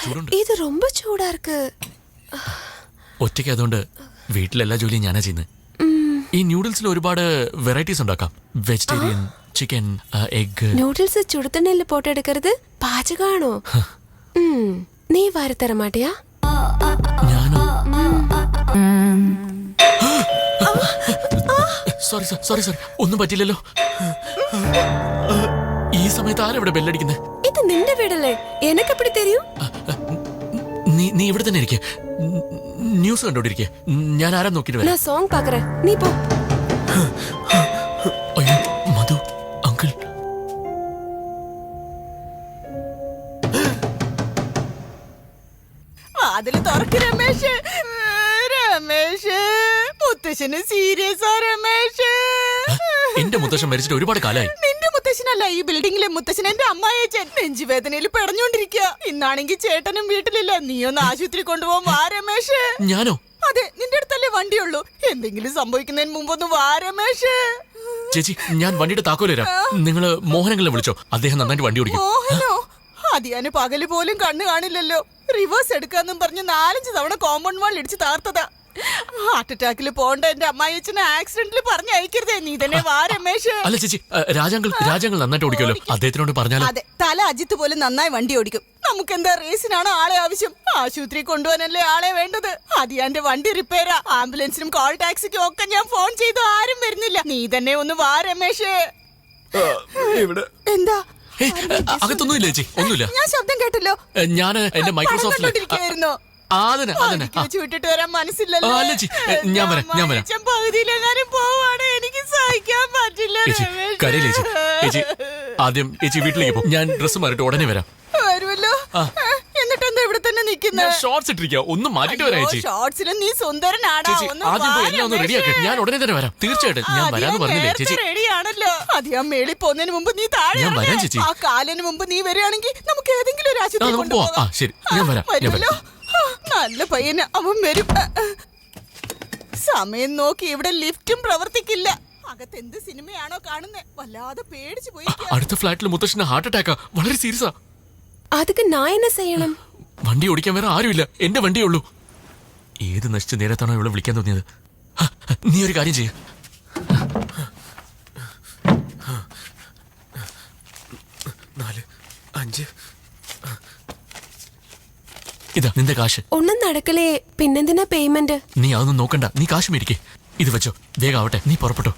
ചൂടുണ്ട്. ഇത് ரொம்ப ചൂടാ இருக்கு. ഒറ്റയ്ക്ക് അതുകൊണ്ട് വീട്ടിലെല്ലാ ജോലിയും ഞാനാ ചെയ്യുന്നത്. ഈ ന്യൂഡിൽസിൽ ഒരുപാട് വെറൈറ്റീസ് ഉണ്ടാക്കാം. Vegetarian, chicken, egg. നൂഡിൽസ് ചുടുതണ്ണിൽ പോട്ടെടുക്കരുത്, പാചകമാണോ? നീ വാരത്തര മാട്ടിയാ? ഞാനോ? സോറി സോറി സോറി, ഒന്നും പറ്റില്ലല്ലോ. ഈ സമയത്ത് ആരെവിടെ ബെല്ലടിക്കുന്നത്? ഇത് നിന്റെ വീടല്ലേ, എനക്കെപ്പടി തെരിയും? നീ ഇവിടെ തന്നെ ഇരിക്കുക, ന്യൂസ് കണ്ടോണ്ടിരിക്കുക. ഞാൻ ആരാ നോക്കിട്ട് വരാം. സോങ് പാക്കറേ, നീ പോ. അയ്യോ മധു അങ്കിൾ. അതില് തുറക്ക് രമേശ്. രമേശ്, മുത്തശ്ശന് സീരിയസാ രമേശ്. എന്റെ മുത്തശ്ശൻ മരിച്ചിട്ട് ഒരുപാട് കാലായി. നിന്റെ മുത്തശ്ശനല്ല, ഈ ബിൽഡിംഗിലെ മുത്തശ്ശൻ. എന്റെ അമ്മായിയച്ഛൻ നെഞ്ചുവേദനയിൽ പിടഞ്ഞോണ്ടിരിക്കുക. ഇന്നാണെങ്കിൽ ചേട്ടനും വീട്ടിലില്ല. നീ ഒന്ന് ആശുപത്രി കൊണ്ടുപോകാൻ വാ രമേശ്. ഞാനോ? അതെ, നിന്റെ അടുത്തല്ലേ വണ്ടിയുള്ളൂ. എന്തെങ്കിലും സംഭവിക്കുന്നതിന് മുമ്പൊന്ന് വാ രമേശ്. ചേച്ചി, ഞാൻ വണ്ടിയുടെ താക്കോല് തരാം. നിങ്ങള് മോഹനങ്ങളെ വിളിച്ചോ, അദ്ദേഹം നന്നായിട്ട് വണ്ടി ഓടിക്കും. മോഹനോ? അതിയാന് പകല് പോലും കണ്ണു കാണില്ലല്ലോ. റിവേഴ്സ് എടുക്കാന്നും പറഞ്ഞ് 4-5 തവണ കോമ്പൗണ്ട് വാൾ ഇടിച്ച് താർത്തതാ. ഹാർട്ട് അറ്റാക്കിൽ പോണ്ട എന്റെ അമ്മായിയച്ഛനെ ആക്സിഡന്റിൽ പറഞ്ഞ് അയക്കരുതേ. നീ തന്നെ വാ രമേശ്. അല്ല ചേച്ചി, രാജാങ്കൾ നന്നായിട്ട് ഓടിക്കുമല്ലോ, അദ്ദേഹത്തിനോട് പറഞ്ഞാലോ? അതെ, തല അജിത്ത് പോലും നന്നായി വണ്ടി ഓടിക്കും. നമുക്കെന്താ റേസിനാണോ ആളെ ആവശ്യം? ആശുപത്രി കൊണ്ടുപോകാനല്ലേ ആളെ വേണ്ടത്. അതിയാന്റെ വണ്ടി റിപ്പയറാ. ആംബുലൻസിനും കോൾ ടാക്സിക്കും ഒക്കെ ഞാൻ ഫോൺ ചെയ്തു, ആരും വരുന്നില്ല. നീ തന്നെ ഒന്ന് വാ രമേശ്. എന്താ? അകത്തൊന്നും ഇല്ല ചേച്ചി, ഒന്നുമില്ല. ഞാൻ ശബ്ദം കേട്ടല്ലോ. ഞാൻ എന്റെ മൈക്രോസോഫ്റ്റില് വിട്ടിട്ട് വരാൻ മനസ്സില്ലല്ലോ. ഞാൻ വരാം. പകുതിയിലെങ്ങാനും പോവാണ്, എനിക്ക് സഹിക്കാൻ പറ്റില്ല. ചേച്ചി ആദ്യം ചേച്ചി വീട്ടിലേക്ക് പോ, ഞാൻ ഡ്രസ്സ് മാറിയിട്ട് ഉടനെ വരാം. വരുമല്ലോ. എന്നിട്ടെന്താ ഇവിടെ തന്നെ നിൽക്കുന്നത്? ഷോർട്സ് ഇട്ടിരിക്കുക, ഒന്നും മാറ്റിട്ട് വരാം ചേച്ചി. ഷോർട്സിലും നീ സുന്ദരനാടാ. ആദ്യം പോയി എല്ലാം ഒന്ന് റെഡിയാക്കി, ഞാൻ ഉടനെ തന്നെ വരാം. തീർച്ചയായിട്ടും ഞാൻ വരാന്ന് പറഞ്ഞില്ലേ ചേച്ചി? റെഡിയാണല്ലോ. അത് ഞാൻ മേളിൽ പോകുന്നതിന് മുമ്പ് നീ താഴെ ഞാൻ വരാം ചേച്ചി. ആ കാലിന് മുമ്പ് നീ വരികയാണെങ്കിൽ നമുക്ക് ഏതെങ്കിലും ഒരു ആശുപത്രി കൊണ്ടുപോകാം. ശരി, ഞാൻ വരാം. നല്ല പയ്യന്, അവൻ വരും. സമയം നോക്കി ഇവിടെ ലിഫ്റ്റും പ്രവർത്തിക്കില്ല. അകത്ത് എന്ത് സിനിമയാണോ കാണുന്നത്? വല്ലാതെ പേടിച്ചു പോയി. അടുത്ത ഫ്ലാറ്റിൽ മുത്തശ്ശന് ഹാർട്ട് അറ്റാക്കാ, വളരെ സീരിയസാ. അതൊക്കെ ഞാൻ എന്നെ ചെയ്യണം. വണ്ടി ഓടിക്കാൻ വേറെ ആരുമില്ല, എന്റെ വണ്ടിയേ ഉള്ളൂ. ഏത് നശിച്ച നേരത്താണോ ഇവിടെ വിളിക്കാൻ തോന്നിയത്? നീ ഒരു കാര്യം ചെയ്യ. 4, 5. ഇതാ നിന്റെ കാശ്. ഒന്നും നടക്കലേ, പിന്നെന്തിനാ പേയ്മെന്റ്? നീ അതൊന്നും നോക്കണ്ട, നീ കാശ് മേടിക്കേ. ഇത് വെച്ചോ, വേഗം ആവട്ടെ, നീ പുറപ്പെട്ടോ.